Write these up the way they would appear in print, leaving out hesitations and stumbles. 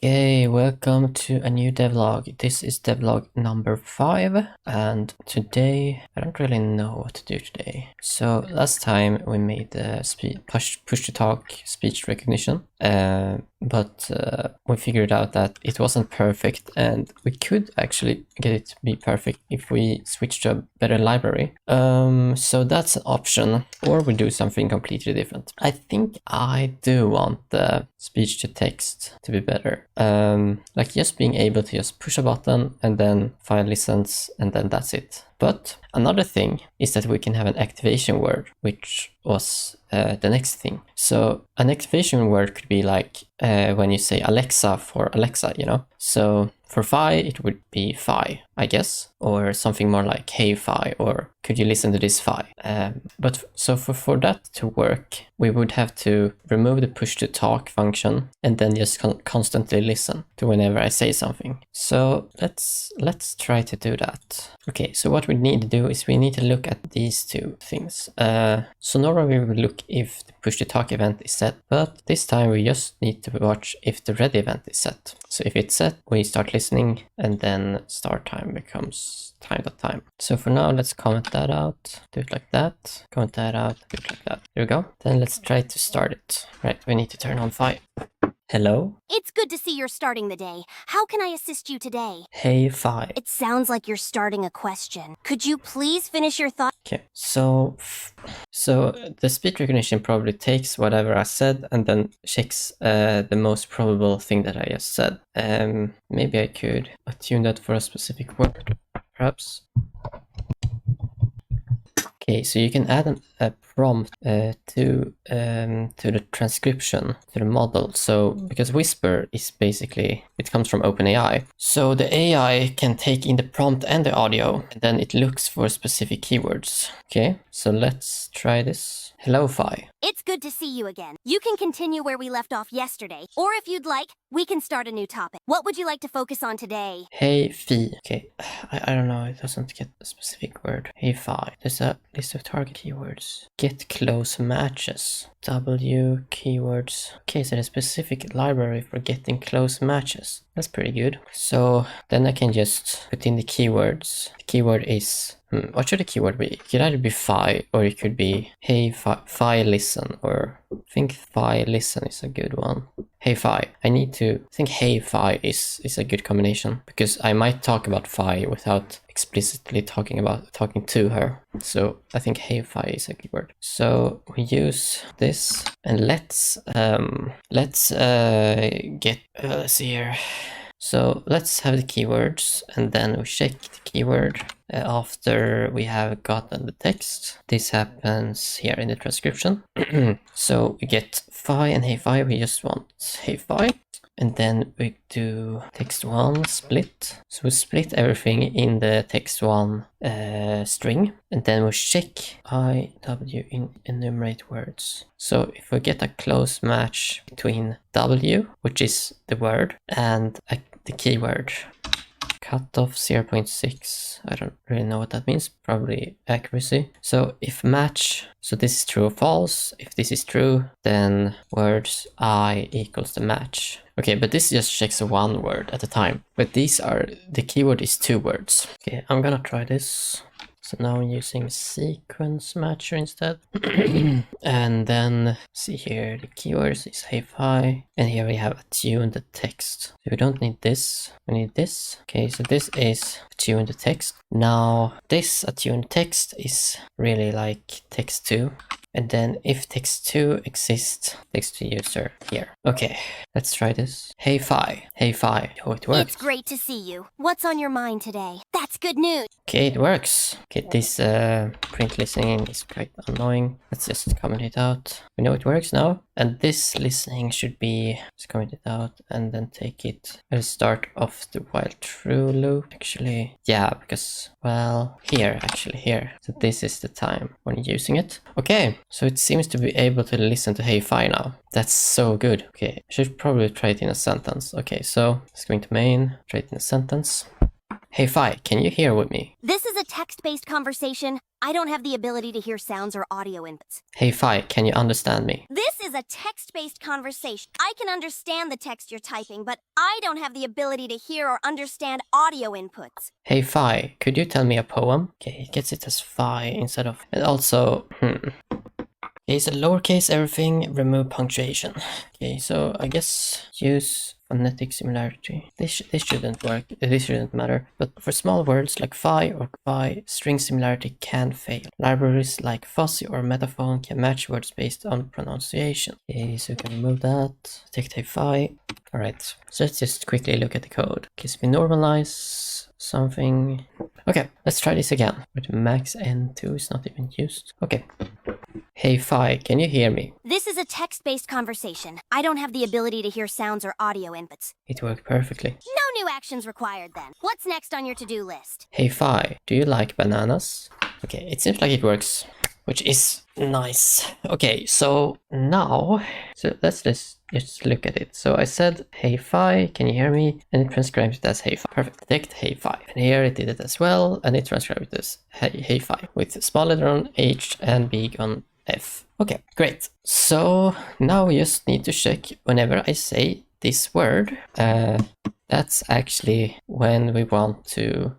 Okay, welcome to a new devlog. This is devlog number 5, and today I don't really know what to do today. So last time we made the push to talk speech recognition, but we figured out that it wasn't perfect, and we could actually get it to be perfect if we switch to a better library. So that's an option, or we do something completely different. I think I do want the speech to text to be better. Like just being able to just push a button and then file listens and then that's it. But another thing is that we can have an activation word, which was the next thing. So an activation word could be like when you say Alexa for Alexa, you know? So for Fi, it would be Fi, I guess, or something more like Hey Fi, or could you listen to this Fi? But so for that to work, we would have to remove the push to talk function and then just constantly listen to whenever I say something. So let's try to do that. Okay, so what we need to do is we need to look at these two things. So normally we would look if the push to talk event is set, but this time we just need to watch if the ready event is set. So if it's set, we start listening and then start time becomes time.time. So for now, let's comment that out, do it like that, comment that out, do it like that. There we go. Then let's try to start it. Right, we need to turn on Fi. Hello? It's good to see you're starting the day. How can I assist you today? Hey Fi. It sounds like you're starting a question. Could you please finish your thought? Okay, so the speech recognition probably takes whatever I said and then checks the most probable thing that I just said. Maybe I could attune that for a specific word, perhaps. Okay, so you can add a prompt to the transcription, to the model. So because Whisper is basically, it comes from OpenAI. So the AI can take in the prompt and the audio, and then it looks for specific keywords. Okay, so let's try this. Hello, Fi. It's good to see you again. You can continue where we left off yesterday, or if you'd like, we can start a new topic. What would you like to focus on today? Hey, Fi. Okay, I don't know, it doesn't get a specific word. Hey, Fi. There's a list of target keywords. Get close matches. W keywords. Okay, so there's a specific library for getting close matches. That's pretty good. So then I can just put in the keywords. The keyword is, what should the keyword be? It could either be Fi or it could be Hey Fi listen, or I think Fi listen is a good one. Hey Fi. I think Hey Fi is a good combination because I might talk about Fi without explicitly talking to her. So I think Hey Fi is a good word. So we use this and let's see here. So let's have the keywords and then we check the keyword after we have gotten the text. This happens here in the transcription. So we get Fi and Hey Fi, we just want Hey Fi. And then we do text1 split. So we split everything in the text1 string. And then we check IW in enumerate words. So if we get a close match between W, which is the word, and the keyword, cutoff 0.6. I don't really know what that means. Probably accuracy. So if match, so this is true or false. If this is true, then words I equals the match. Okay, but this just checks one word at a time. But the keyword is 2 words. Okay, I'm gonna try this. So now I'm using sequence matcher instead. And then see here, the keywords is Hey Fi, and here we have attune the text. So we don't need this, we need this. Okay, so this is attune the text. Now this attune text is really like text2. And then if text2 exists, text to user here. Okay, let's try this. Hey Fi. Hey Fi. Oh, it works. It's great to see you. What's on your mind today? That's good news. Okay, it works. Okay, this print listening is quite annoying. Let's just comment it out. We know it works now. And this listening should be, let's comment it out and then take it at the start of the while true loop. Actually, yeah, because, well, here. So this is the time when you're using it. Okay, so it seems to be able to listen to Hey Fi now. That's so good. Okay, I should probably try it in a sentence. Okay, so let's go into main, try it in a sentence. Hey Fi, can you hear with me? This is a text-based conversation. I don't have the ability to hear sounds or audio inputs. Hey Fi, can you understand me? This is a text-based conversation. I can understand the text you're typing, but I don't have the ability to hear or understand audio inputs. Hey Fi, could you tell me a poem? Okay, it gets it as Fi instead of... And also, Okay, so lowercase everything, remove punctuation. Okay, so I guess use phonetic similarity. This shouldn't work, this shouldn't matter. But for small words like phi or phi, string similarity can fail. Libraries like fuzzy or metaphone can match words based on pronunciation. Okay, so we can remove that. Take hey phi. Alright, so let's just quickly look at the code. Okay, so we normalize something. Okay, let's try this again. But max n2 is not even used. Okay. Hey Fi, can you hear me? This is a text-based conversation. I don't have the ability to hear sounds or audio inputs. It worked perfectly. No new actions required then. What's next on your to-do list? Hey Fi, do you like bananas? Okay, it seems like it works, which is nice. Okay, so now, let's just look at it. So I said, hey Fi, can you hear me? And it transcribes it as hey Fi. Perfect, detect hey Fi. And here it did it as well, and it transcribed it as hey Fi, with small letter on H and big on F. Okay, great. So now we just need to check whenever I say this word, that's actually when we want to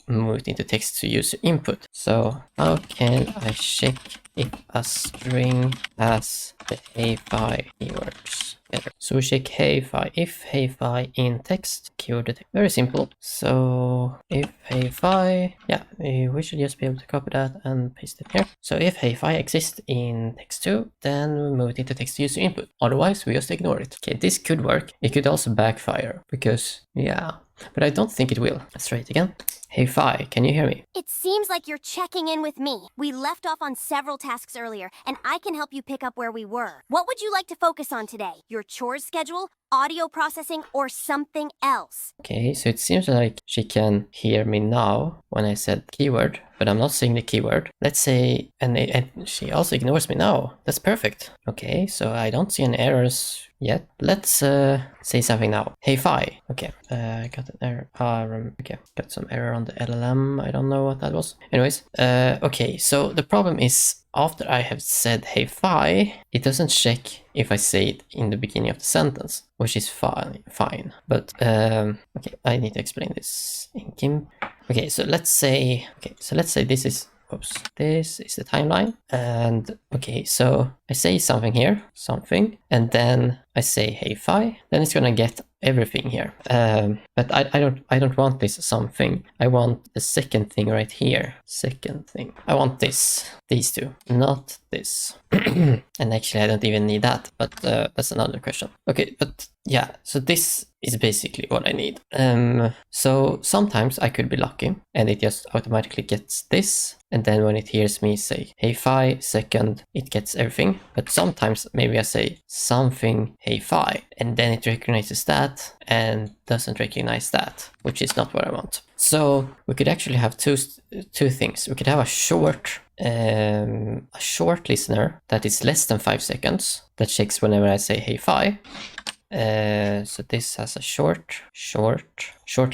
move it into text to user input. So how can I check if a string has the hey Fi keywords? So we check hey Fi. If hey Fi in text, keyword detect. Very simple. So if hey Fi, yeah, we should just be able to copy that and paste it here. So if hey Fi exists in text 2, then we move it into text user input. Otherwise, we just ignore it. Okay, this could work. It could also backfire because, yeah, but I don't think it will. Let's try it again. Hey Fi, can you hear me? It seems like you're checking in with me. We left off on several tasks earlier, and I can help you pick up where we were. What would you like to focus on today? Your chores schedule, audio processing, or something else? Okay, so it seems like she can hear me now when I said keyword, but I'm not saying the keyword. Let's say, and she also ignores me now. That's perfect. Okay, so I don't see any errors yet. Let's say something now. Hey Fi. Okay, I got an error. Okay, got some error on the LLM. I don't know what that was. Anyways, okay, so the problem is after I have said hey Fi, it doesn't check if I say it in the beginning of the sentence, which is fine. But okay, I need to explain this in GIMP. Okay, so let's say this is the timeline, and okay, so I say something here, and then I say hey Fi, then it's gonna get everything here. But I don't want this something. I want the second thing right here. Second thing. I want these two, not this. And actually I don't even need that, but that's another question. Okay, but yeah, so this is basically what I need. So sometimes I could be lucky and it just automatically gets this, and then when it hears me say hey Fi second, it gets everything. But sometimes maybe I say something hey Fi, and then it recognizes that and doesn't recognize that, which is not what I want. So we could actually have two things. We could have a short listener that is less than 5 seconds that checks whenever I say hey Fi. So this has a short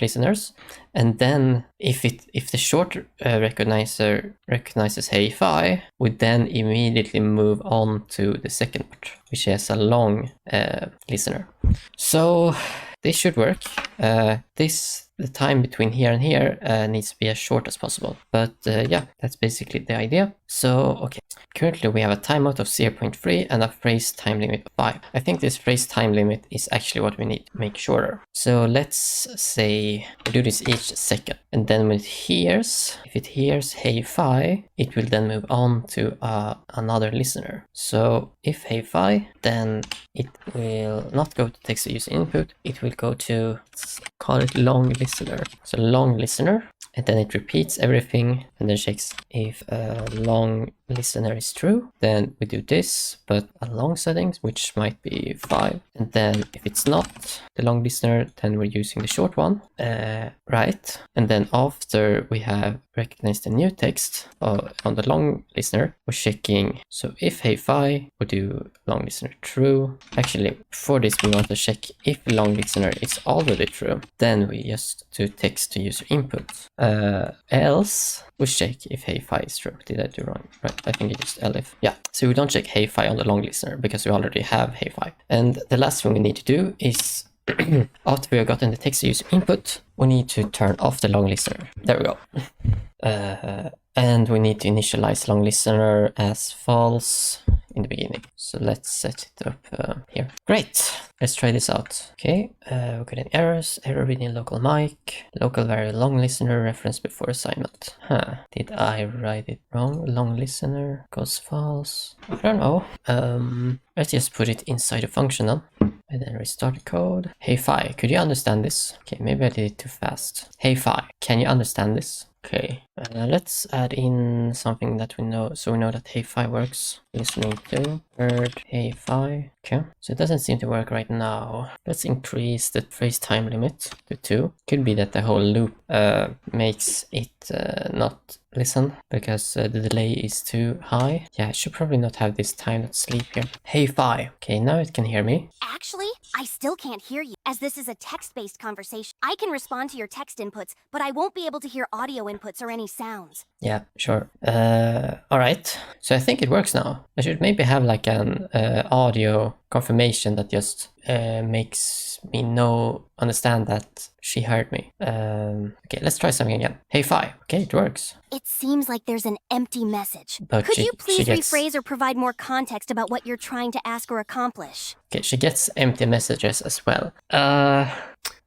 listeners, and then if the short recognizes hey Fi, we then immediately move on to the second part, which has a long listener. So this should work. The time between here and here needs to be as short as possible. But yeah, that's basically the idea. So, okay, currently we have a timeout of 0.3 and a phrase time limit of 5. I think this phrase time limit is actually what we need to make shorter. So let's say we do this each second. And then when if it hears hey Fi, it will then move on to another listener. So if hey Fi, then it will not go to text to user input. It will go to, let's call it long listener. So long listener, and then it repeats everything and then checks if long listener is true, then we do this, but a long settings, which might be 5. And then if it's not the long listener, then we're using the short one, right? And then after we have recognized the new text on the long listener, we're checking. So if hey fi, we do long listener true. Actually, before this, we want to check if long listener is already true. Then we just do text to user input. Else we check if hey fi is true. Did I do wrong? Right, I think it is elif. Yeah, so we don't check hey fi on the long listener because we already have hey fi. And the last thing we need to do is after we have gotten the text to user input, we need to turn off the long listener. There we go. And we need to initialize long listener as false in the beginning. So let's set it up here. Great. Let's try this out. Okay, we're getting errors. Error reading local mic. Local variable long listener reference before assignment. Did I write it wrong? Long listener goes false. I don't know. Let's just put it inside a function then. And then restart the code. Hey fi, could you understand this? Okay, maybe I did it too fast. Hey fi, can you understand this? Okay, let's add in something that we know, so we know that hey fi works. Listening to heard hey fi. Okay, so it doesn't seem to work right now. Let's increase the phrase time limit to 2. Could be that the whole loop makes it not listen because the delay is too high. Yeah, I should probably not have this time.sleep here. Hey fi. Okay, now it can hear me. Actually, I still can't hear you, as this is a text-based conversation. I can respond to your text inputs, but I won't be able to hear audio inputs or any sounds. Yeah, sure. Alright, so I think it works now. I should maybe have like an audio confirmation that just makes me understand that she heard me. Okay, let's try something again. Hey fi. Okay, it works. It seems like there's an empty message. But Could you please gets... rephrase or provide more context about what you're trying to ask or accomplish? Okay, she gets empty messages as well.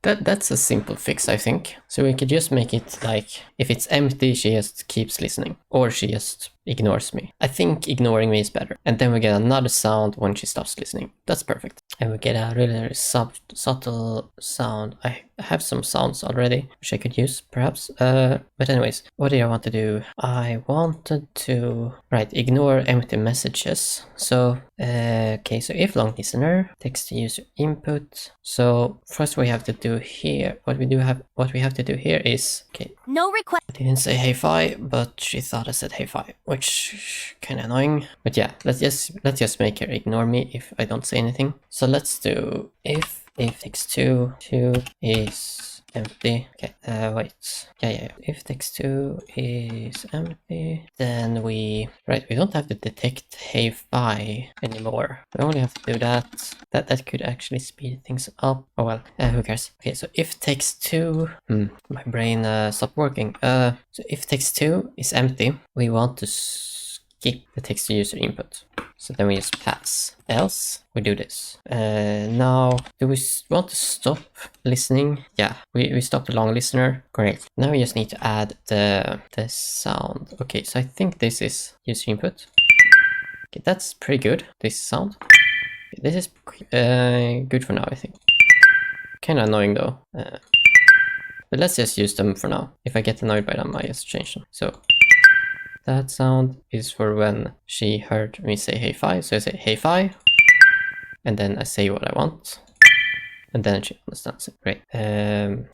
That's a simple fix, I think. So we could just make it like, if it's empty, she just keeps listening. Or she just ignores me. I think ignoring me is better. And then we get another sound when she stops listening. That's perfect. And we get a really subtle sound. I have some sounds already, which I could use, perhaps. But anyways, what do I want to do? I wanted to, ignore empty messages. So, okay, so if long listener, text to user input. So first we have to do here, what we have to do here is, okay. No request. I didn't say hey fi, but she thought I said hey fi, which kind of annoying. But yeah, let's just make her ignore me if I don't say anything. So let's do if text2 is empty. Okay, wait. Yeah. If text2 is empty, then we don't have to detect hey fi anymore. We only have to do that. That could actually speed things up. Oh well, who cares? Okay, so if text2, my brain stopped working. So if text2 is empty, we want to skip the text to user input. So then we just pass. Else, we do this. Now, do we want to stop listening? Yeah, we stop the long listener. Great. Now we just need to add the sound. Okay, so I think this is user input. Okay, that's pretty good, this sound. Okay, this is good for now, I think. Kind of annoying though. But let's just use them for now. If I get annoyed by them, I just change them. So that sound is for when she heard me say hey fi. So I say hey fi, and then I say what I want, and then she understands it. Great.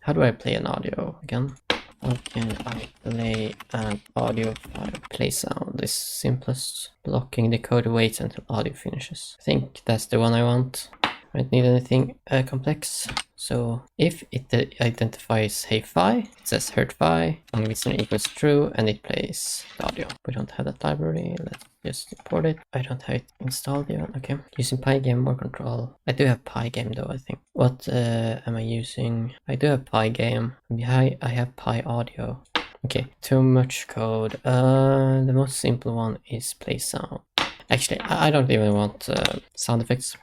How do I play an audio again? How can I play an audio file? Play sound is simplest. Blocking the code waits until audio finishes. I think that's the one I want. I don't need anything complex. So if it identifies hey fi, it says heard fi, long listener equals true, and it plays the audio. We don't have that library. Let's just import it. I don't have it installed yet. Okay. Using Pygame more control. I do have Pygame though, I think. What am I using? I do have Pygame. I have PyAudio. Okay, too much code. The most simple one is play sound. Actually, I don't even want sound effects.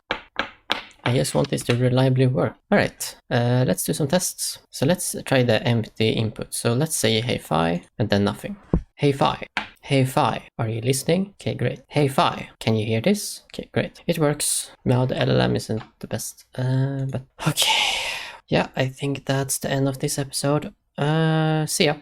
I just want this to reliably work. Alright, let's do some tests. So let's try the empty input. So let's say hey fi, and then nothing. Hey fi. Hey fi, are you listening? Okay, great. Hey fi, can you hear this? Okay, great. It works. Now the LLM isn't the best, but okay. Yeah, I think that's the end of this episode. See ya.